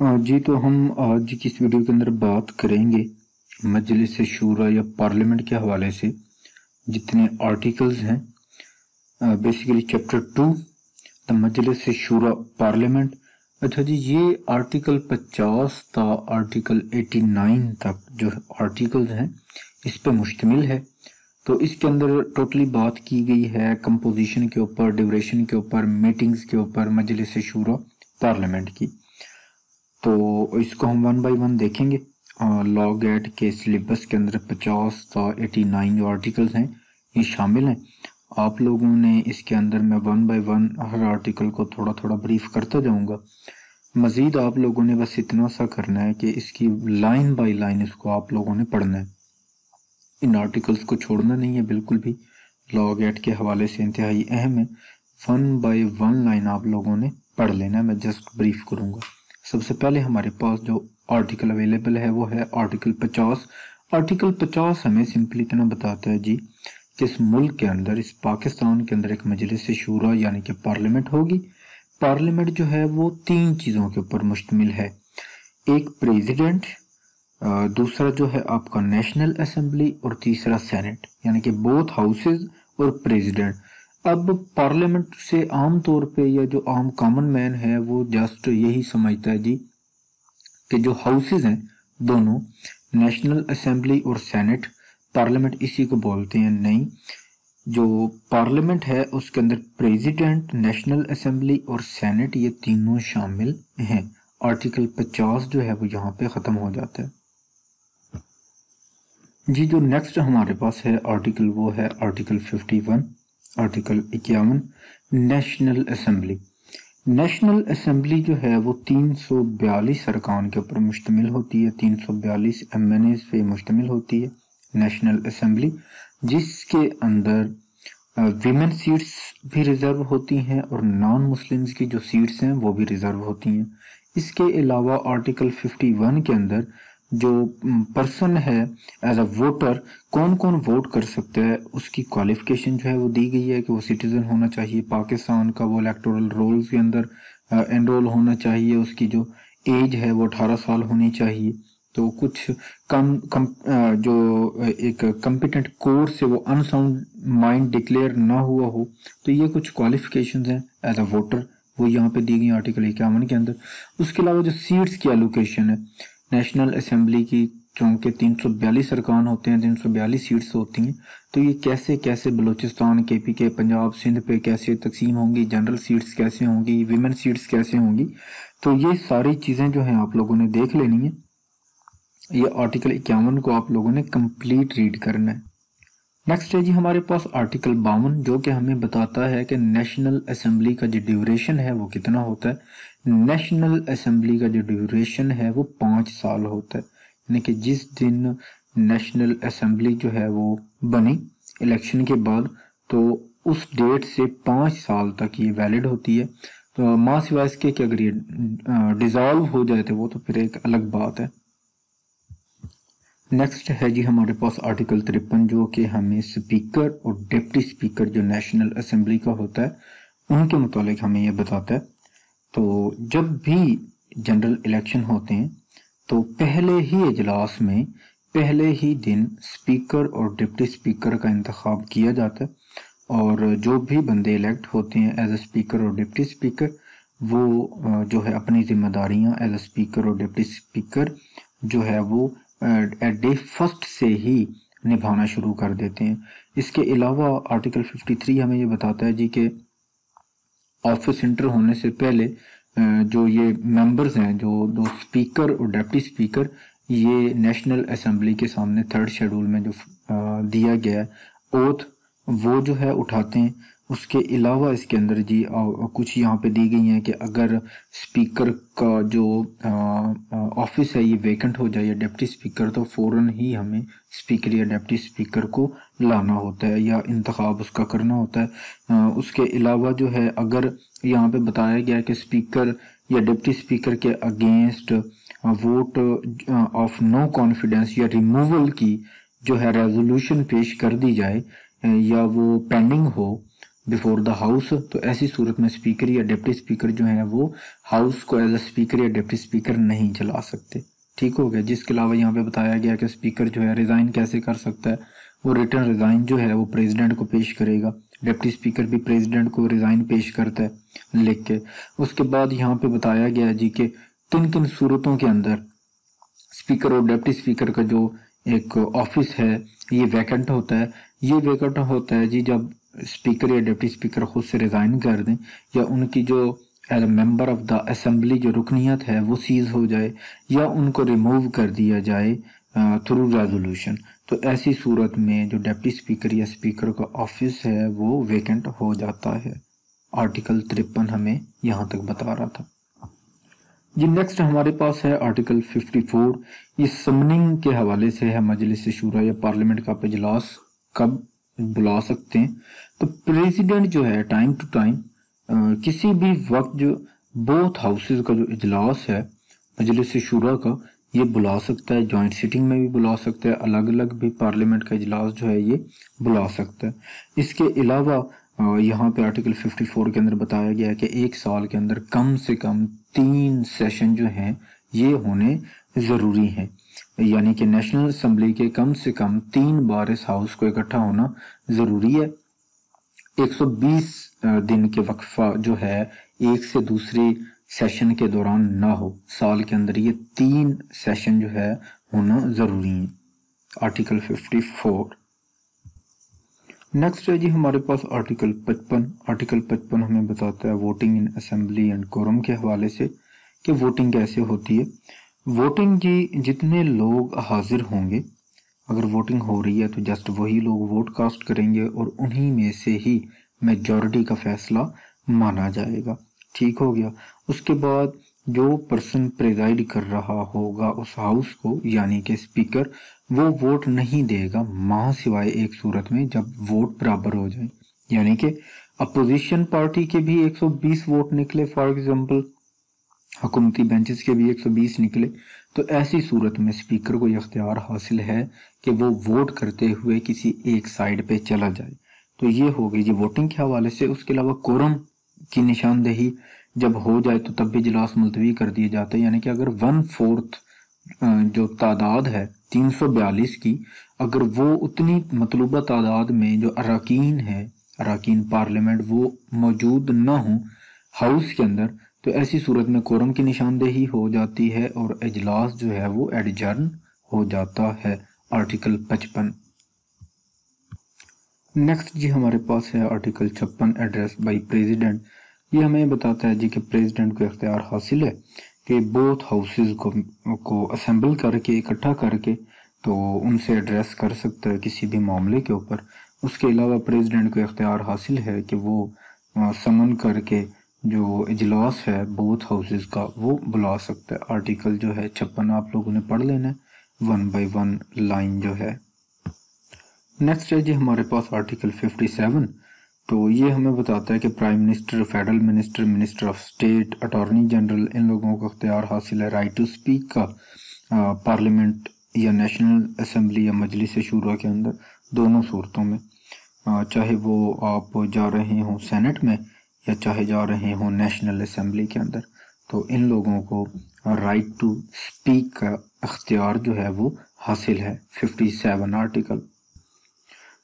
जी तो हम आज की इस वीडियो के अंदर बात करेंगे मजलिस शूरा या पार्लियामेंट के हवाले से जितने आर्टिकल्स हैं। बेसिकली चैप्टर 2 द मजलिस शूरा पार्लियामेंट। अच्छा जी, ये आर्टिकल 50 था आर्टिकल 89 तक जो आर्टिकल्स हैं इस पे मुश्तमिल है। तो इसके अंदर टोटली बात की गई है कंपोजिशन के ऊपर, ड्यूरेशन के ऊपर, मीटिंग्स के ऊपर मजलिस शूरा पार्लियामेंट की। तो इसको हम वन बाय वन देखेंगे। लॉ गेट के सिलेबस के अंदर 50 था 89 जो आर्टिकल्स हैं ये शामिल हैं। आप लोगों ने इसके अंदर मैं one by one her article को थोड़ा थोड़ा ब्रीफ करता जाऊंगा। मज़ीद आप लोगों ने बस इतना सा करना है कि इसकी लाइन बाय लाइन इसको आप लोगों ने पढ़ना है, इन आर्टिकल्स को छोड़ना नहीं है बिल्कुल भी। लॉ गेट के हवाले से इंतहाई अहम है, वन बाय वन लाइन आप लोगों ने पढ़ लेना है। मैं जस्ट ब्रीफ करूंगा। सबसे पहले हमारे पास जो आर्टिकल अवेलेबल है वो है आर्टिकल 50। आर्टिकल 50 हमें सिंपली इतना बताता है जी कि इस मुल्क के अंदर, इस पाकिस्तान के अंदर एक मजलिस शूरा यानी कि पार्लियामेंट होगी। पार्लियामेंट जो है वो तीन चीज़ों के ऊपर मुश्तमिल है, एक प्रेसिडेंट, दूसरा जो है आपका नेशनल असेंबली और तीसरा सेनेट, यानी कि बोथ हाउसेज और प्रेसिडेंट। अब पार्लियामेंट से आम तौर पे या जो आम कॉमन मैन है वो जस्ट यही समझता है जी कि जो हाउसेज हैं दोनों, नेशनल असेंबली और सेनेट, पार्लियामेंट इसी को बोलते हैं। नहीं, जो पार्लियामेंट है उसके अंदर प्रेसिडेंट, नेशनल असेंबली और सेनेट ये तीनों शामिल हैं। आर्टिकल 50 जो है वो यहाँ पे ख़त्म हो जाता है जी। जो नेक्स्ट हमारे पास है आर्टिकल वो है article 51, article 51 national assembly. National assembly जो है वो 342 अरकान के ऊपर मुश्तमिल होती है, 342 MNAs पे मुश्तमिल होती है नेशनल असेंबली, जिसके अंदर विमेन सीट्स भी रिजर्व होती हैं और नॉन मुस्लिम्स की जो सीट्स हैं वो भी रिजर्व होती हैं। इसके अलावा आर्टिकल 51 के अंदर जो पर्सन है एज अ वोटर, कौन कौन वोट कर सकता है, उसकी क्वालिफिकेशन जो है वो दी गई है कि वो सिटीजन होना चाहिए पाकिस्तान का, वो इलेक्टोरल रोल्स के अंदर एनरोल होना चाहिए, उसकी जो एज है वो 18 साल होनी चाहिए। तो कुछ जो एक कम्पिटेंट कोर्स से वो अनसाउंड माइंड डिक्लेयर ना हुआ हो, तो ये कुछ क्वालिफिकेशंस हैं एज अ वोटर, वो यहाँ पे दी गई आर्टिकल 51 के अंदर। उसके अलावा जो सीट्स की एलोकेशन है नेशनल असेंबली की, चूँकि 342 अरकान होते हैं, 342 सीट्स होती हैं, तो ये कैसे कैसे बलूचिस्तान, KPK, पंजाब, सिंध पे कैसे तकसीम होंगी, जनरल सीट्स कैसे होंगी, विमेन सीट्स कैसे होंगी, तो ये सारी चीज़ें जो हैं आप लोगों ने देख लेनी है। ये आर्टिकल 51 को आप लोगों ने कंप्लीट रीड करना है। नेक्स्ट है जी हमारे पास आर्टिकल 52 जो कि हमें बताता है कि नेशनल असेंबली का जो ड्यूरेशन है वो कितना होता है। नेशनल असेंबली का जो ड्यूरेशन है वो 5 साल होता है, यानी कि जिस दिन नेशनल असेंबली जो है वो बनी इलेक्शन के बाद, तो उस डेट से 5 साल तक ये वैलिड होती है। तो मां सिवाय इसके कि अगर ये डिजॉल्व हो जाए तो वो तो फिर एक अलग बात है। नेक्स्ट है जी हमारे पास आर्टिकल 53 जो कि हमें स्पीकर और डिप्टी स्पीकर जो नेशनल असेंबली का होता है उनके मुतालिक हमें ये बताता है। तो जब भी जनरल इलेक्शन होते हैं तो पहले ही इजलास में पहले ही दिन स्पीकर और डिप्टी स्पीकर का इंतखाब किया जाता है, और जो भी बंदे इलेक्ट होते हैं एज ए स्पीकर और डिप्टी स्पीकर, वो जो है अपनी जिम्मेदारियां एज ए स्पीकर और डिप्टी स्पीकर जो है वो डे फर्स्ट से ही निभाना शुरू कर देते हैं। इसके अलावा आर्टिकल 53 हमें ये बताता है जी कि ऑफिस इंटर होने से पहले जो ये मेंबर्स हैं, जो दो स्पीकर और डिप्टी स्पीकर, ये नेशनल असेंबली के सामने 3rd शेड्यूल में जो दिया गया है ओथ, वो जो है उठाते हैं। उसके अलावा इसके अंदर जी कुछ यहाँ पे दी गई हैं कि अगर स्पीकर का जो ऑफिस है ये वेकेंट हो जाए या डिप्टी स्पीकर, तो फौरन ही हमें स्पीकर या डिप्टी स्पीकर को लाना होता है या इंतखाब उसका करना होता है। उसके अलावा जो है अगर यहाँ पे बताया गया है कि स्पीकर या डिप्टी स्पीकर के against vote of no confidence या रिमूवल की जो है रेजोल्यूशन पेश कर दी जाए या वो पेंडिंग हो, बिफोर द हाउस, तो ऐसी सूरत में स्पीकर या डिप्टी स्पीकर जो है वो हाउस को एज अ स्पीकर या डिप्टी स्पीकर नहीं चला सकते। ठीक हो गया। जिसके अलावा यहाँ पे बताया गया कि स्पीकर जो है रिज़ाइन कैसे कर सकता है, वो रिटर्न रिज़ाइन जो है वो प्रेसिडेंट को पेश करेगा। डिप्टी स्पीकर भी प्रेसिडेंट को रिज़ाइन पेश करता है लिख के। उसके बाद यहाँ पे बताया गया जी कि किन किन सूरतों के अंदर स्पीकर और डिप्टी स्पीकर का जो एक ऑफिस है ये वैकेंट होता है। ये वैकेंट होता है जी जब स्पीकर या डिप्टी स्पीकर खुद से रिज़ाइन कर दें, या उनकी जो as member of the assembly जो रुकनीत है वो सीज हो जाए, या उनको रिमूव कर दिया जाए थ्रू रेजोल्यूशन। तो ऐसी सूरत में जो डिप्टी स्पीकर या स्पीकर का ऑफिस है वो वैकेंट हो जाता है। आर्टिकल 53 हमें यहाँ तक बता रहा था जी। नेक्स्ट हमारे पास है आर्टिकल 54। ये समनिंग के हवाले से है, मजलिस शूरा या पार्लियामेंट का आप इजलास कब बुला सकते हैं। तो प्रेसिडेंट जो है टाइम टू टाइम किसी भी वक्त जो बोथ हाउसेज का जो इजलास है मजलिस शूरा का ये बुला सकता है। जॉइंट सिटिंग में भी बुला सकता है, अलग अलग भी पार्लियामेंट का इजलास जो है ये बुला सकता है। इसके अलावा यहाँ पे आर्टिकल 54 के अंदर बताया गया है कि एक साल के अंदर कम से कम 3 सेशन जो हैं ये होने ज़रूरी हैं, यानी कि नेशनल असेंबली के कम से कम 3 बार इस हाउस को इकट्ठा होना ज़रूरी है। 120 दिन के वक्फा जो है एक से दूसरी सेशन के दौरान ना हो, साल के अंदर ये 3 सेशन जो है होना ज़रूरी है। आर्टिकल 54। नेक्स्ट है जी हमारे पास आर्टिकल 55। आर्टिकल 55 हमें बताता है voting in assembly and quorum के हवाले से कि वोटिंग कैसे होती है। वोटिंग जी जितने लोग हाजिर होंगे, अगर वोटिंग हो रही है तो जस्ट वही लोग वोट कास्ट करेंगे और उन्हीं में से ही मेजॉरिटी का फैसला माना जाएगा। ठीक हो गया। उसके बाद जो पर्सन प्रेजाइड कर रहा होगा उस हाउस को यानी कि स्पीकर, वो वोट नहीं देगा मां सिवाय एक सूरत में जब वोट बराबर हो जाए, यानी कि अपोजिशन पार्टी के भी 120 वोट निकले, फॉर एग्जांपल हुकूमती बेंचेस के भी 120 निकले, तो ऐसी सूरत में स्पीकर को इख्तियार हासिल है कि वो वोट करते हुए किसी एक साइड पे चला जाए। तो ये हो गई जी वोटिंग के हवाले से। उसके अलावा कोरम की निशानदेही जब हो जाए तो तब भी इजलास मुलतवी कर दिए जाते हैं, यानी कि अगर 1/4 जो तादाद है 342 की, अगर वो उतनी मतलूबा तादाद में जो अरकान है, अरकान पार्लियामेंट, वो मौजूद ना हो हाउस के अंदर, तो ऐसी सूरत में कोरम की निशानदेही हो जाती है और इजलास जो है वो एडजर्न हो जाता है। आर्टिकल 55। नेक्स्ट जी हमारे पास है आर्टिकल 56 एड्रेस बाय प्रेसिडेंट। ये हमें बताता है जी कि प्रेसिडेंट को इख्तियार हासिल है कि बोथ हाउसेज को असेंबल करके इकट्ठा करके तो उनसे एड्रेस कर सकता है किसी भी मामले के ऊपर। उसके अलावा प्रेसिडेंट को इख्तियार हासिल है कि वो समन करके जो इजलास है बोथ हाउसेज का वो बुला सकता है। आर्टिकल जो है 56 आप लोगों ने पढ़ लेना है 1 बाय 1 लाइन जो है। नेक्स्ट है जी हमारे पास आर्टिकल 57। तो ये हमें बताता है कि prime minister, federal minister, minister of state, attorney general, इन लोगों को इख्तियार हासिल है राइट टू स्पीक का पार्लियामेंट या नेशनल असेंबली या मजलिस शूरा के अंदर, दोनों सूरतों में, चाहे वो आप जा रहे हों सेनेट में या चाहे जा रहे हों नेशनल असेंबली के अंदर, तो इन लोगों को राइट टू स्पीक का इख्तियार जो है वो हासिल है। 57 आर्टिकल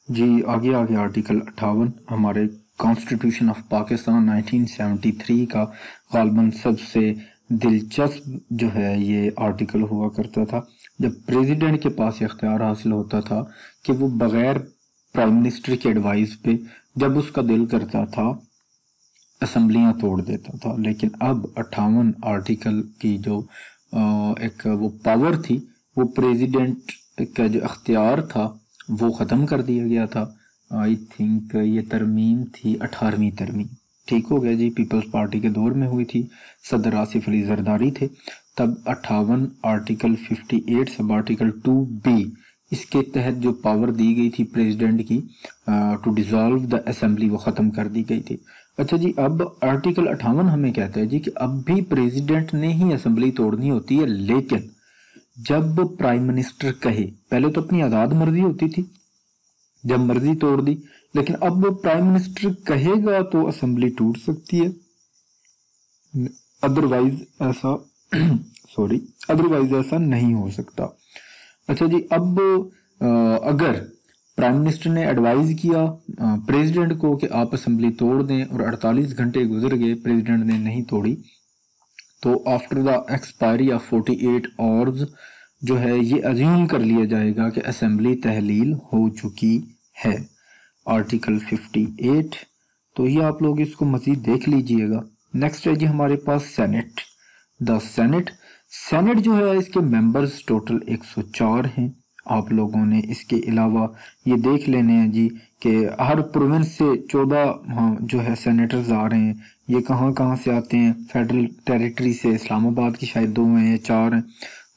जी। आगे आर्टिकल 58 हमारे कॉन्स्टिट्यूशन ऑफ पाकिस्तान 1973 का गालबन सबसे दिलचस्प जो है ये आर्टिकल हुआ करता था, जब प्रेसिडेंट के पास इख्तियार हासिल होता था कि वो बगैर प्राइम मिनिस्टर की एडवाइस पे जब उसका दिल करता था असेंबलियां तोड़ देता था। लेकिन अब 58 आर्टिकल की जो एक वो पावर थी, वो प्रेसिडेंट का जो इख्तियार था वो ख़त्म कर दिया गया था। आई थिंक ये तरमीम थी 18वीं तरमीम। ठीक हो गया जी, पीपल्स पार्टी के दौर में हुई थी, सदर आसिफ अली जरदारी थे तब। 58 आर्टिकल 58 सब आर्टिकल 2B, इसके तहत जो पावर दी गई थी प्रेसिडेंट की टू डिसॉल्व द असेंबली, वो ख़त्म कर दी गई थी। अच्छा जी, अब आर्टिकल 58 हमें कहता है जी कि अब भी प्रेसिडेंट ने ही असेंबली तोड़नी होती है, लेकिन जब प्राइम मिनिस्टर कहे, पहले तो अपनी आज़ाद मर्जी होती थी, जब मर्जी तोड़ दी, लेकिन अब प्राइम मिनिस्टर कहेगा तो असेंबली टूट सकती है, अदरवाइज ऐसा अदरवाइज ऐसा नहीं हो सकता। अच्छा जी, अब अगर प्राइम मिनिस्टर ने एडवाइज किया प्रेसिडेंट को कि आप असेंबली तोड़ दें और 48 घंटे गुजर गए, प्रेसिडेंट ने नहीं तोड़ी, तो after the expiry of 48 hours जो है ये अज्यूम कर लिया जाएगा कि असेंबली तहलील हो चुकी है, आर्टिकल 58। तो ये आप लोग इसको मजीद देख लीजिएगा। नेक्स्ट है जी हमारे पास सेनेट। द सेनेट जो है इसके मेंबर्स टोटल 104 हैं। आप लोगों ने इसके अलावा ये देख लेने हैं जी कि हर प्रोविंस से 14 जो है सेनेटर्स आ रहे हैं। ये कहाँ कहाँ से आते हैं? फेडरल टेरिटरी से इस्लामाबाद की शायद 2 हैं या 4 हैं।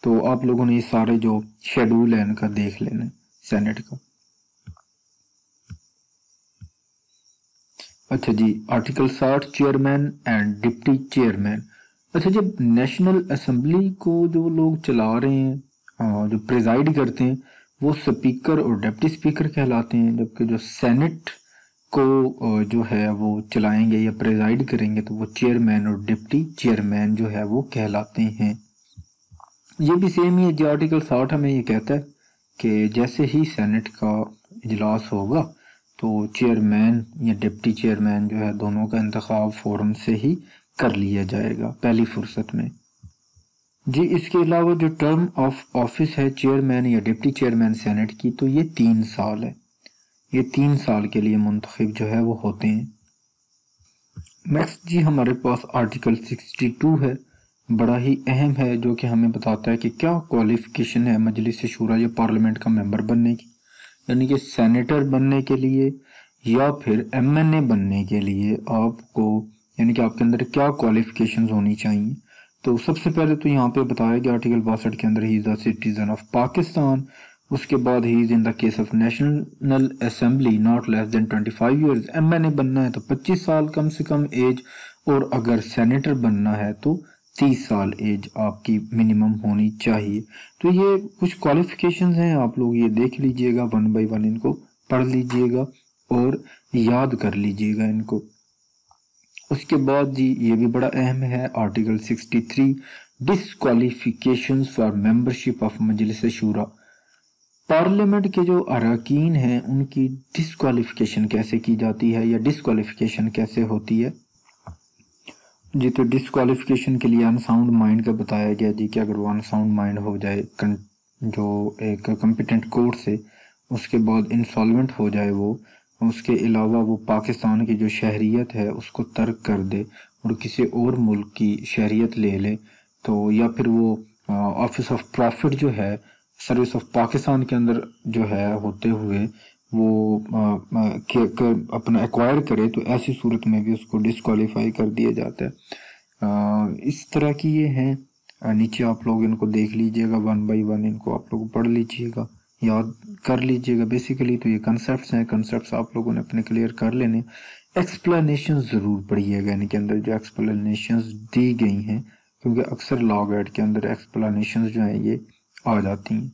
तो आप लोगों ने ये सारे जो शेड्यूल है इनका देख लेना है सेनेट का। अच्छा जी, article 60 chairman and deputy chairman. अच्छा, जब नेशनल असेंबली को जो लोग चला रहे हैं, जो प्रिजाइड करते हैं, वो स्पीकर और डिप्टी स्पीकर कहलाते हैं, जबकि जो सेनेट को जो है वो चलाएंगे या प्रिजाइड करेंगे तो वो चेयरमैन और डिप्टी चेयरमैन जो है वो कहलाते हैं। ये भी सेम ही है जो आर्टिकल 60 हमें ये कहता है कि जैसे ही सेनेट का इजलास होगा तो चेयरमैन या डिप्टी चेयरमैन जो है दोनों का इंतखाब फौरन से ही कर लिया जाएगा पहली फुर्सत में जी। इसके अलावा जो टर्म ऑफ ऑफिस है चेयरमैन या डिप्टी चेयरमैन सेनेट की, तो ये 3 साल है। ये 3 साल के लिए मुंतखब जो है वो होते हैं। नेक्स्ट जी हमारे पास आर्टिकल 62 है, बड़ा ही अहम है, जो कि हमें बताता है कि क्या क्वालिफिकेशन है मजलिस शूरा या पार्लियामेंट का मेंबर बनने की, यानी कि सेनेटर बनने के लिए या फिर एमएनए बनने के लिए आपको, यानी कि आपके अंदर क्या क्वालिफिकेशंस होनी चाहिए। तो सबसे पहले तो यहाँ पे बताया गया आर्टिकल 62 के अंदर he is the citizen of Pakistan. उसके बाद he is in the case of national assembly not less than 25 years. MNA बनना है तो 25 साल कम से कम एज, और अगर सेनेटर बनना है तो 30 साल एज आपकी मिनिमम होनी चाहिए। तो ये कुछ क्वालिफिकेशंस हैं, आप लोग ये देख लीजिएगा, 1 बाय 1 इनको पढ़ लीजिएगा और याद कर लीजिएगा इनको। उसके बाद जी ये भी बड़ा अहम है article 63 disqualifications for membership of मजलिस शूरा। पार्लियामेंट के जो अरकान हैं उनकी डिसक्वालिफिकेशन कैसे की जाती है या डिसक्वालिफिकेशन कैसे होती है जी। तो डिसक्वालिफिकेशन के लिए अनसाउंड माइंड का बताया गया जी कि अगर वो अनसाउंड माइंड हो जाए जो एक कॉम्पिटेंट कोर्ट से, उसके बाद इंसॉल्वेंट हो जाए वो, उसके अलावा वो पाकिस्तान की जो शहरियत है उसको तर्क कर दे और किसी और मुल्क की शहरियत ले ले, तो या फिर वो ऑफिस ऑफ प्रॉफिट जो है सर्विस ऑफ पाकिस्तान के अंदर जो है होते हुए वो अपना एक्वायर करे, तो ऐसी सूरत में भी उसको डिस्क्वालीफाई कर दिया जाता है। इस तरह की ये हैं, नीचे आप लोग इनको देख लीजिएगा 1 बाय 1 इनको आप लोग पढ़ लीजिएगा, याद कर लीजिएगा। बेसिकली तो ये कंसेप्ट्स हैं, कंसेप्ट्स आप लोगों ने अपने क्लियर कर लेने। एक्सप्लेनेशन ज़रूर पढ़िएगा इनके अंदर जो एक्सप्लेनेशन दी गई हैं, क्योंकि अक्सर लॉ गाइड के अंदर एक्सप्लेनेशन जो हैं ये आ जाती हैं।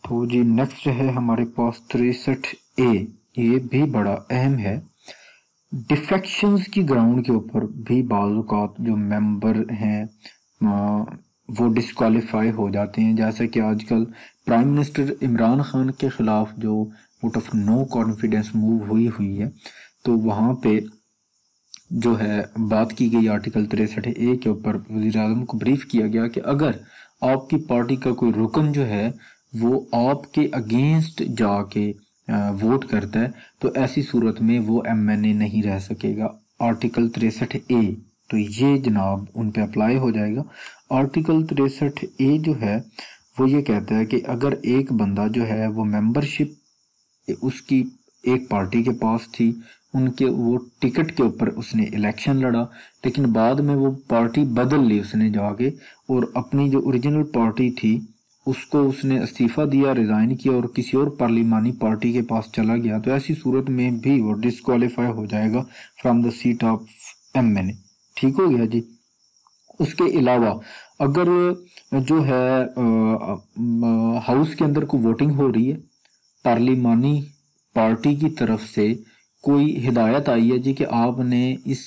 तो जी नेक्स्ट है हमारे पास 63A, ये भी बड़ा अहम है। डिफेक्शंस की ग्राउंड के ऊपर भी बाज़ जो मेंबर हैं वो डिस्क्वालीफाई हो जाते हैं, जैसे कि आजकल प्राइम मिनिस्टर इमरान खान के खिलाफ जो vote of no confidence move हुई है, तो वहाँ पे जो है बात की गई आर्टिकल 63A के ऊपर वज़ीर आज़म को ब्रीफ किया गया कि अगर आपकी पार्टी का कोई रुकन जो है वो आपके अगेंस्ट जाके वोट करता है तो ऐसी सूरत में वो एमएनए नहीं रह सकेगा, आर्टिकल 63A। तो ये जनाब उन पे अप्लाई हो जाएगा। आर्टिकल 63A जो है वो ये कहता है कि अगर एक बंदा जो है वो मेंबरशिप उसकी एक पार्टी के पास थी, उनके वो टिकट के ऊपर उसने इलेक्शन लड़ा, लेकिन बाद में वो पार्टी बदल ली उसने जाके, और अपनी जो ओरिजिनल पार्टी थी उसको उसने इस्तीफा दिया, रिजाइन किया और किसी और पार्लिमानी पार्टी के पास चला गया, तो ऐसी सूरत में भी वो डिस्क्वालीफाई हो जाएगा from the seat of MNA. ठीक हो गया जी। उसके अलावा अगर जो है हाउस के अंदर कोई वोटिंग हो रही है, پارٹی کی طرف سے کوئی ہدایت آئی ہے جی کہ آپ نے اس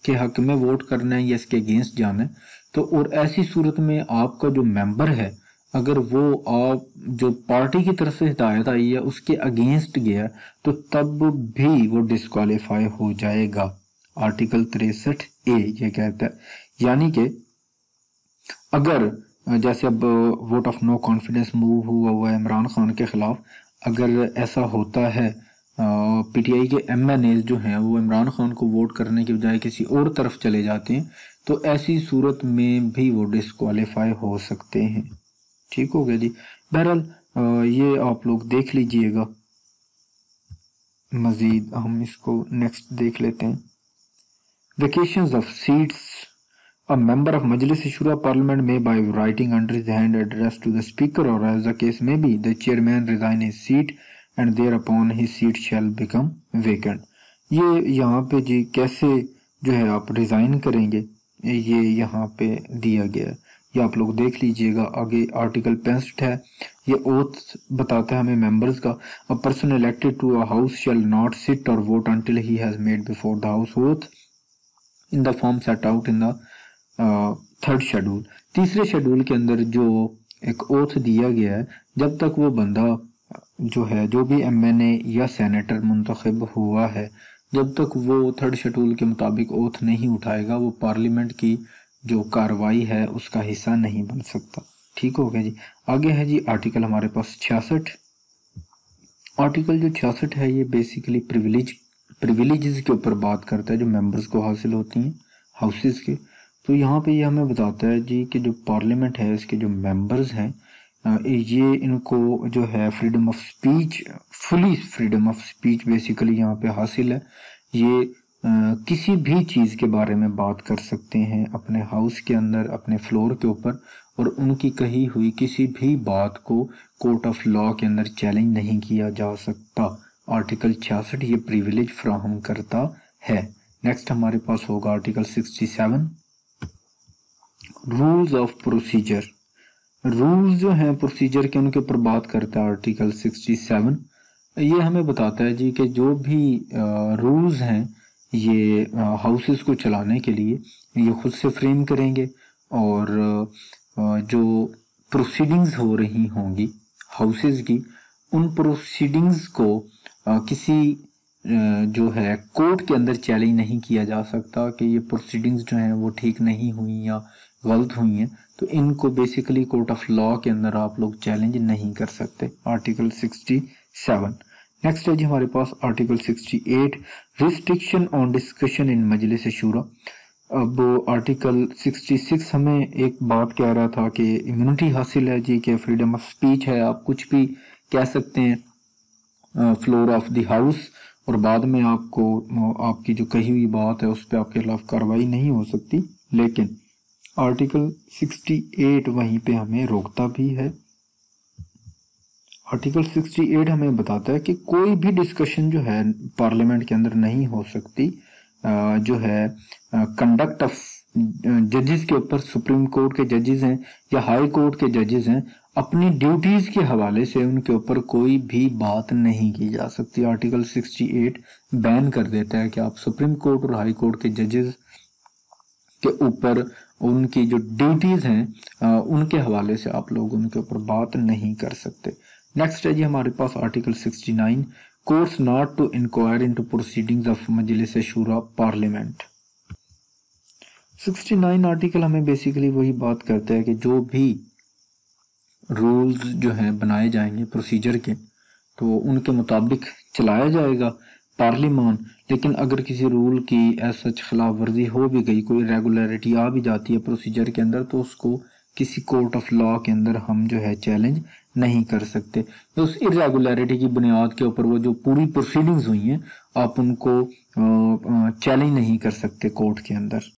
کے حق میں ووٹ کرنا ہے یا اس کے اگینسٹ جانا ہے، تو اور ایسی صورت میں آپ کا جو ممبر ہے اگر وہ آپ جو پارٹی کی طرف سے ہدایت آئی ہے اس کے اگینسٹ گیا تو تب بھی وہ ڈسکوالیفائی ہو جائے گا۔ آرٹیکل 63A یہ کہتا ہے، یعنی کہ اگر جیسے اب vote of no confidence move ہوا ہے عمران خان کے خلاف، اگر ایسا ہوتا ہے پی ٹی آئی کے ایم این ایز جو ہیں وہ عمران خان کو ووٹ کرنے کے بجائے کسی اور طرف چلے جاتے ہیں تو ایسی صورت میں بھی وہ ڈسکوالیفائی ہو سکتے ہیں۔ ٹھیک ہو گیا جی، بہرحال یہ آپ لوگ دیکھ لیجئے گا، مزید ہم اس کو نیکسٹ دیکھ لیتے ہیں۔ Vacations of seats A member of Majlis Shura Parliament may by writing under his hand address to the speaker or as the case may be the chairman resign his seat and thereupon his seat shall become vacant۔ یہ یہاں پہ جی کیسے جو ہے آپ resign کریں گے یہ یہاں پہ دیا گیا ہے، یہ آپ لوگ دیکھ لیجئے گا۔ آگے آرٹیکل 65 ہے، یہ اوتھ بتاتا ہے ہمیں ممبرز کا۔ A person elected to a house shall not sit or vote until he has made before the house oath in the form set out in the third schedule. تیسرے schedule کے اندر جو ایک oath دیا گیا ہے، جب تک وہ بندہ جو ہے جو بھی ایم این اے یا سینیٹر منتخب ہوا ہے جب تک وہ تھرڈ شیڈول کے مطابق اوتھ نہیں اٹھائے گا وہ پارلیمنٹ کی جو کاروائی ہے اس کا حصہ نہیں بن سکتا۔ ٹھیک ہو گیا جی، آگے ہے جی آرٹیکل ہمارے پاس 66۔ آرٹیکل جو 66 ہے یہ بیسیکلی پریویلیجز کے اوپر بات کرتا ہے جو ممبرز کو حاصل ہوتی ہیں ہاؤسز کے۔ تو یہاں پہ یہ ہمیں بتاتا ہے جی کہ جو پارلیمنٹ ہے اس کے جو ممبرز ہیں یہ ان کو جو ہے freedom of speech, fully freedom of speech basically یہاں پہ حاصل ہے۔ یہ کسی بھی چیز کے بارے میں بات کر سکتے ہیں اپنے ہاؤس کے اندر، اپنے فلور کے اوپر، اور ان کی کہی ہوئی کسی بھی بات کو کورٹ آف لا کے اندر چیلنج نہیں کیا جا سکتا۔ آرٹیکل 66 یہ پریویلیج فراہم کرتا ہے۔ نیکسٹ ہمارے پاس ہوگا article 67، rules of procedure. Rules جو ہیں پروسیجر کے ان کے اوپر بات کرتا ہے آرٹیکل 67۔ یہ ہمیں بتاتا ہے جی کہ جو بھی رولز ہیں یہ ہاؤسز کو چلانے کے لیے یہ خود سے فریم کریں گے، اور جو پروسیڈنگز ہو رہی ہوں گی ہاؤسز کی ان پروسیڈنگز کو کسی جو ہے کورٹ کے اندر چیلنج نہیں کیا جا سکتا کہ یہ پروسیڈنگز جو ہیں وہ ٹھیک نہیں ہوئی یا غلط ہوئی ہیں، تو ان کو بیسیکلی کورٹ آف لا کے اندر آپ لوگ چیلنج نہیں کر سکتے۔ آرٹیکل 67۔ نیکسٹ ہے جی ہمارے پاس article 68، restriction on discussion in Majlis Shura. اب آرٹیکل 66 ہمیں ایک بات کہہ رہا تھا کہ امیونٹی حاصل ہے جی کہ فریڈم آف سپیچ ہے، آپ کچھ بھی کہہ سکتے ہیں فلور آف دی ہاؤس، اور بعد میں آپ کو آپ کی جو کہی ہوئی بات ہے اس پہ آپ کے خلاف کارروائی نہیں ہو سکتی۔ لیکن آرٹیکل 68 وہیں پہ ہمیں روکتا بھی ہے۔ آرٹیکل 68 ہمیں بتاتا ہے کہ کوئی بھی ڈسکشن جو ہے پارلیمنٹ کے اندر نہیں ہو سکتی جو ہے کنڈکٹ آف ججز کے اوپر، سپریم کورٹ کے ججز ہیں یا ہائی کورٹ کے ججز ہیں، اپنی ڈیوٹیز کے حوالے سے ان کے اوپر کوئی بھی بات نہیں کی جا سکتی۔ آرٹیکل 68 بین کر دیتا ہے کہ آپ سپریم کورٹ اور ہائی کورٹ کے ججز کے اوپر ان کی جو ڈیوٹیز ہیں ان کے حوالے سے آپ لوگ ان کے اوپر بات نہیں کر سکتے۔ نیکسٹ ہے جی ہمارے پاس article 69، courts not to enquire into proceedings of Majlis Shura parliament. 69 article ہمیں بیسیکلی وہی بات کرتا ہے کہ جو بھی رولز جو ہیں بنائے جائیں گے پروسیجر کے تو ان کے مطابق چلایا جائے گا پارلیمان، لیکن اگر کسی رول کی ایز سچ خلاف ورزی ہو بھی گئی، کوئی ریگولیرٹی آ بھی جاتی ہے پروسیجر کے اندر، تو اس کو کسی کورٹ آف لا کے اندر ہم جو ہے چیلنج نہیں کر سکتے۔ اس ارریگولیرٹی کی بنیاد کے اوپر وہ جو پوری پروسیڈنگز ہوئی ہیں آپ ان کو چیلنج نہیں کر سکتے کورٹ کے اندر۔